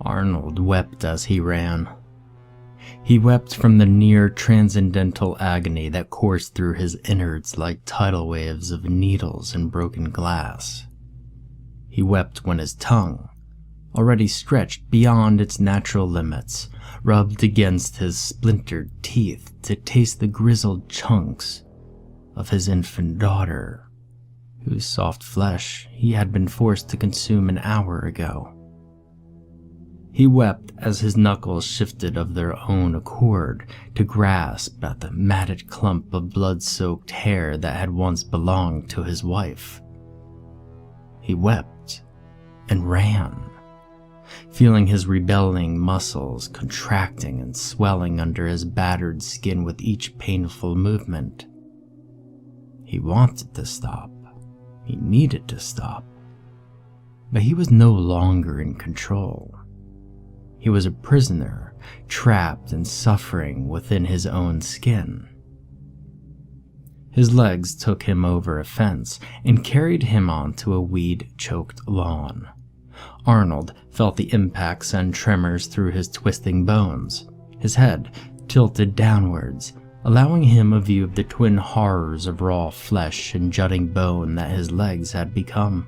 Arnold wept as he ran. He wept from the near transcendental agony that coursed through his innards like tidal waves of needles and broken glass. He wept when his tongue, already stretched beyond its natural limits, rubbed against his splintered teeth to taste the grizzled chunks of his infant daughter, whose soft flesh he had been forced to consume an hour ago. He wept as his knuckles shifted of their own accord to grasp at the matted clump of blood-soaked hair that had once belonged to his wife. He wept and ran, feeling his rebelling muscles contracting and swelling under his battered skin with each painful movement. He wanted to stop. He needed to stop. But he was no longer in control. He was a prisoner, trapped and suffering within his own skin. His legs took him over a fence and carried him onto a weed-choked lawn. Arnold felt the impact send tremors through his twisting bones, his head tilted downwards, allowing him a view of the twin horrors of raw flesh and jutting bone that his legs had become.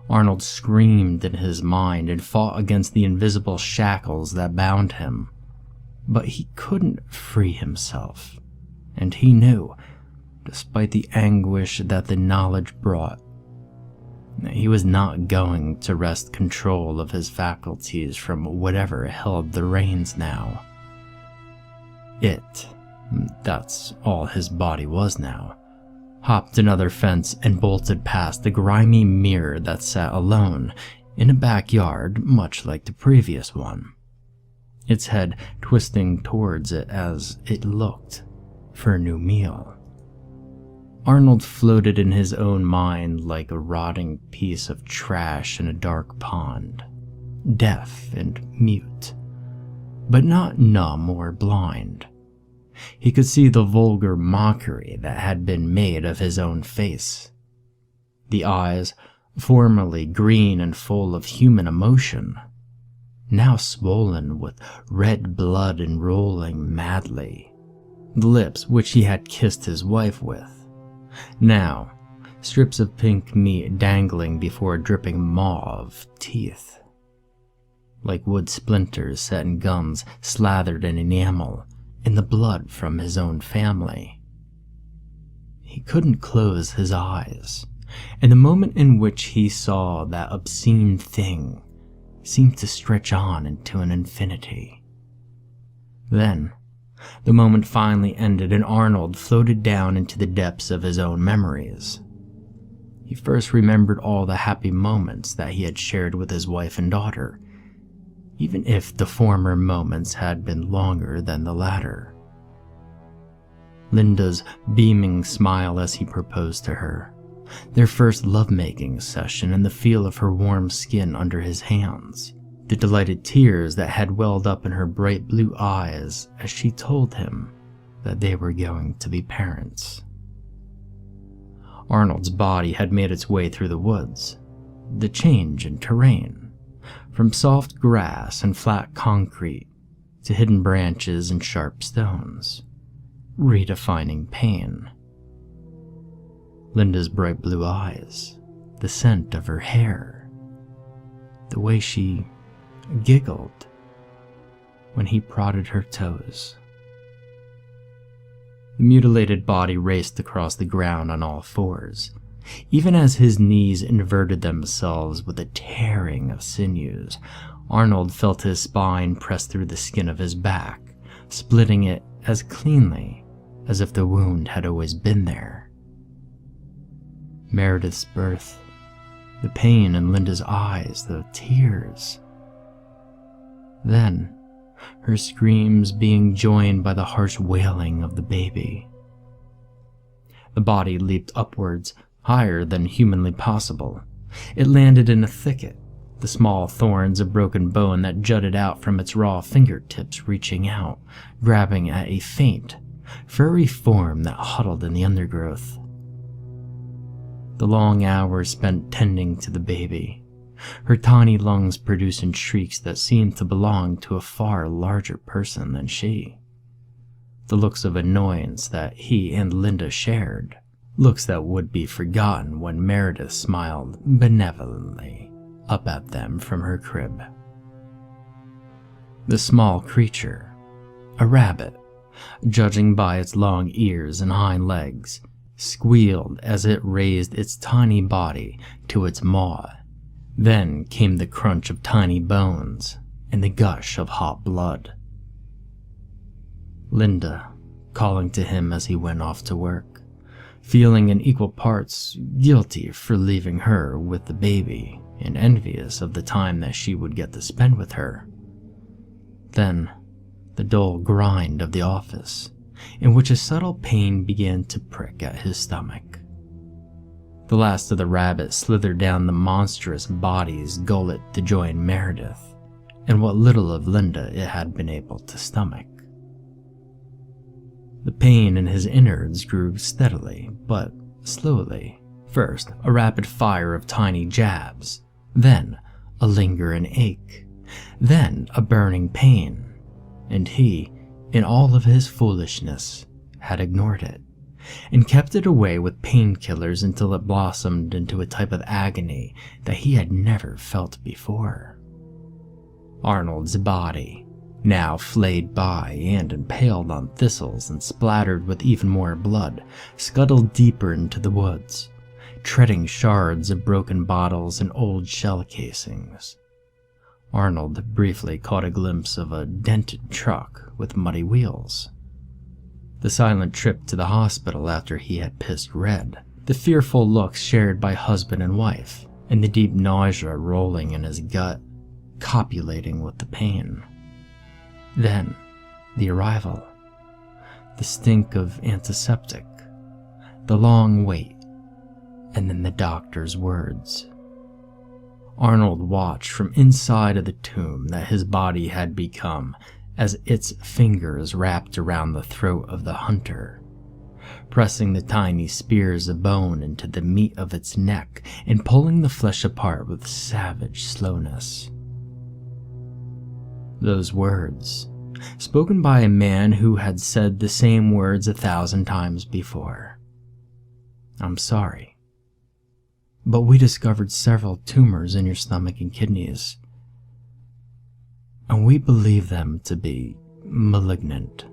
Arnold screamed in his mind and fought against the invisible shackles that bound him. But he couldn't free himself, and he knew, despite the anguish that the knowledge brought, that he was not going to wrest control of his faculties from whatever held the reins now. That's all his body was now, hopped another fence and bolted past the grimy mirror that sat alone in a backyard much like the previous one, its head twisting towards it as it looked for a new meal. Arnold floated in his own mind like a rotting piece of trash in a dark pond, deaf and mute, but not numb or blind. He could see the vulgar mockery that had been made of his own face. The eyes, formerly green and full of human emotion, now swollen with red blood and rolling madly. The lips which he had kissed his wife with, now strips of pink meat dangling before dripping mauve teeth. Like wood splinters set in gums slathered in enamel, in the blood from his own family. He couldn't close his eyes, and the moment in which he saw that obscene thing seemed to stretch on into an infinity. Then, the moment finally ended and Arnold floated down into the depths of his own memories. He first remembered all the happy moments that he had shared with his wife and daughter, even if the former moments had been longer than the latter. Linda's beaming smile as he proposed to her, their first lovemaking session and the feel of her warm skin under his hands, the delighted tears that had welled up in her bright blue eyes as she told him that they were going to be parents. Arnold's body had made its way through the woods, the change in terrain, from soft grass and flat concrete to hidden branches and sharp stones, redefining pain. Linda's bright blue eyes, the scent of her hair, the way she giggled when he prodded her toes. The mutilated body raced across the ground on all fours, even as his knees inverted themselves with a tearing of sinews. Arnold felt his spine press through the skin of his back, splitting it as cleanly as if the wound had always been there. Meredith's birth, the pain in Linda's eyes, the tears. Then, her screams being joined by the harsh wailing of the baby. The body leaped upwards, higher than humanly possible. It landed in a thicket, the small thorns of broken bone that jutted out from its raw fingertips reaching out, grabbing at a faint, furry form that huddled in the undergrowth. The long hours spent tending to the baby, her tiny lungs producing shrieks that seemed to belong to a far larger person than she. The looks of annoyance that he and Linda shared, looks that would be forgotten when Meredith smiled benevolently up at them from her crib. The small creature, a rabbit, judging by its long ears and hind legs, squealed as it raised its tiny body to its maw. Then came the crunch of tiny bones and the gush of hot blood. Linda calling to him as he went off to work, feeling in equal parts guilty for leaving her with the baby and envious of the time that she would get to spend with her. Then the dull grind of the office, in which a subtle pain began to prick at his stomach. The last of the rabbit slithered down the monstrous body's gullet to join Meredith, and what little of Linda it had been able to stomach. The pain in his innards grew steadily, but slowly. First, a rapid fire of tiny jabs, then a lingering ache, then a burning pain, and he, in all of his foolishness, had ignored it, and kept it away with painkillers until it blossomed into a type of agony that he had never felt before. Arnold's body, now flayed by and impaled on thistles and splattered with even more blood, scuttled deeper into the woods, treading shards of broken bottles and old shell casings. Arnold briefly caught a glimpse of a dented truck with muddy wheels. The silent trip to the hospital after he had pissed red, the fearful looks shared by husband and wife, and the deep nausea rolling in his gut, copulating with the pain. Then, the arrival, the stink of antiseptic, the long wait, and then the doctor's words. Arnold watched from inside of the tomb that his body had become as its fingers wrapped around the throat of the hunter, pressing the tiny spears of bone into the meat of its neck and pulling the flesh apart with savage slowness. Those words, spoken by a man who had said the same words 1,000 times before. "I'm sorry, but we discovered several tumors in your stomach and kidneys, and we believe them to be malignant."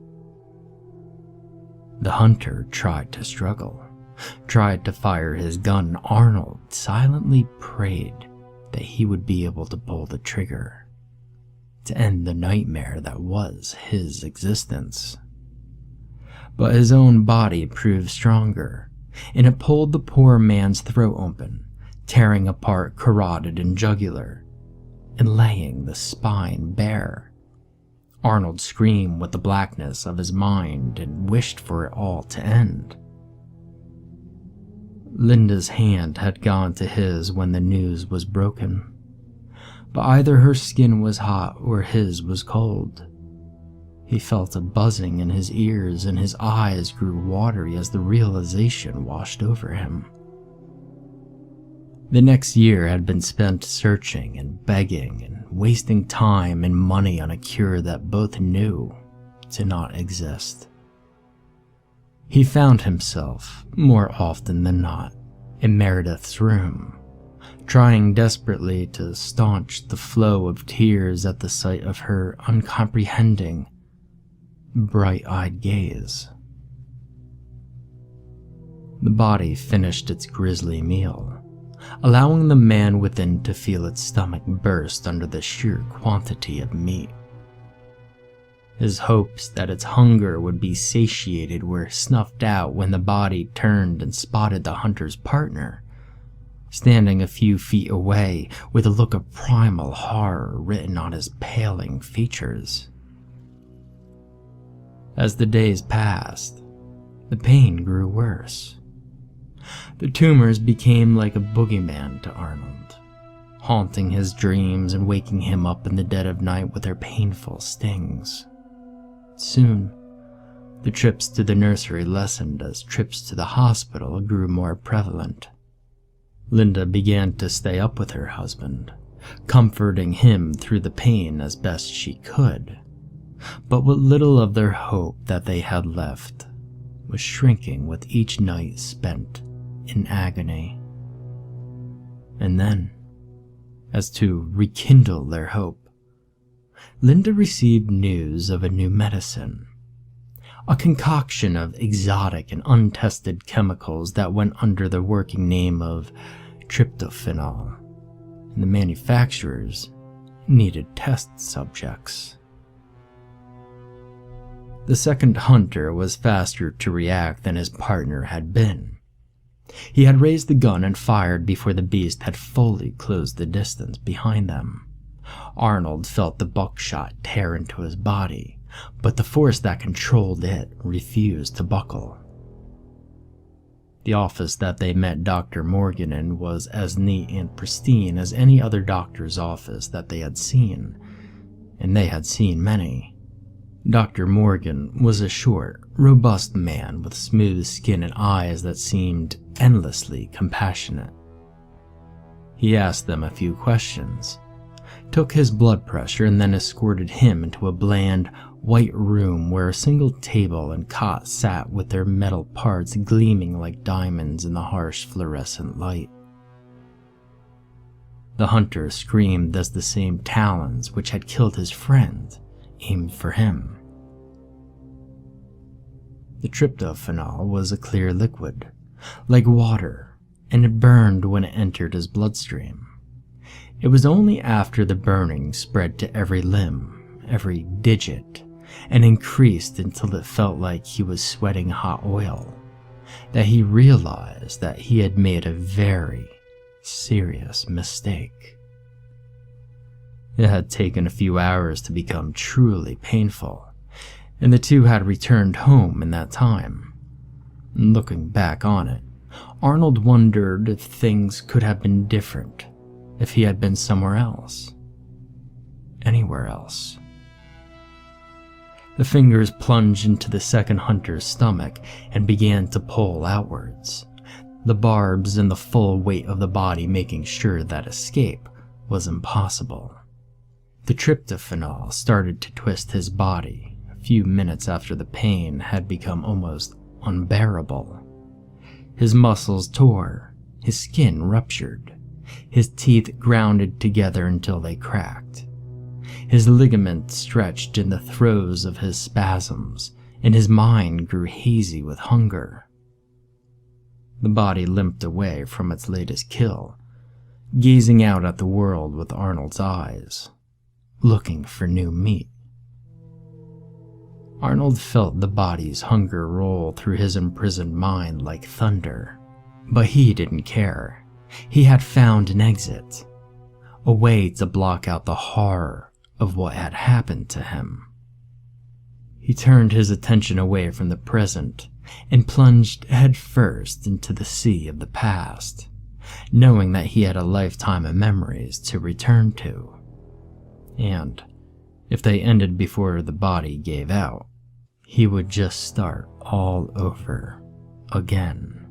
The hunter tried to struggle, tried to fire his gun. Arnold silently prayed that he would be able to pull the trigger to end the nightmare that was his existence. But his own body proved stronger, and it pulled the poor man's throat open, tearing apart carotid and jugular, and laying the spine bare. Arnold screamed with the blackness of his mind and wished for it all to end. Linda's hand had gone to his when the news was broken, but either her skin was hot or his was cold. He felt a buzzing in his ears and his eyes grew watery as the realization washed over him. The next year had been spent searching and begging and wasting time and money on a cure that both knew to not exist. He found himself, more often than not, in Meredith's room, trying desperately to staunch the flow of tears at the sight of her uncomprehending, bright-eyed gaze. The body finished its grisly meal, allowing the man within to feel its stomach burst under the sheer quantity of meat. His hopes that its hunger would be satiated were snuffed out when the body turned and spotted the hunter's partner, standing a few feet away with a look of primal horror written on his paling features. As the days passed, the pain grew worse. The tumors became like a boogeyman to Arnold, haunting his dreams and waking him up in the dead of night with their painful stings. Soon, the trips to the nursery lessened as trips to the hospital grew more prevalent. Linda began to stay up with her husband, comforting him through the pain as best she could. But what little of their hope that they had left was shrinking with each night spent in agony. And then, as to rekindle their hope, Linda received news of a new medicine, a concoction of exotic and untested chemicals that went under the working name of tryptophanol, and the manufacturers needed test subjects. The second hunter was faster to react than his partner had been. He had raised the gun and fired before the beast had fully closed the distance behind them. Arnold felt the buckshot tear into his body, but the force that controlled it refused to buckle. The office that they met Dr. Morgan in was as neat and pristine as any other doctor's office that they had seen, and they had seen many. Dr. Morgan was a short, robust man with smooth skin and eyes that seemed endlessly compassionate. He asked them a few questions, took his blood pressure, and then escorted him into a bland, white room where a single table and cot sat with their metal parts gleaming like diamonds in the harsh fluorescent light. The hunter screamed as the same talons which had killed his friend aimed for him. The tryptophanol was a clear liquid, like water, and it burned when it entered his bloodstream. It was only after the burning spread to every limb, every digit, and increased until it felt like he was sweating hot oil, that he realized that he had made a very serious mistake. It had taken a few hours to become truly painful, and the two had returned home in that time. Looking back on it, Arnold wondered if things could have been different if he had been somewhere else. Anywhere else. The fingers plunged into the second hunter's stomach and began to pull outwards, the barbs and the full weight of the body making sure that escape was impossible. The tryptophanol started to twist his body a few minutes after the pain had become almost unbearable. His muscles tore, his skin ruptured, his teeth grounded together until they cracked. His ligaments stretched in the throes of his spasms, and his mind grew hazy with hunger. The body limped away from its latest kill, gazing out at the world with Arnold's eyes, looking for new meat. Arnold felt the body's hunger roll through his imprisoned mind like thunder, but he didn't care. He had found an exit, a way to block out the horror of what had happened to him. He turned his attention away from the present and plunged headfirst into the sea of the past, knowing that he had a lifetime of memories to return to. And if they ended before the body gave out, he would just start all over again.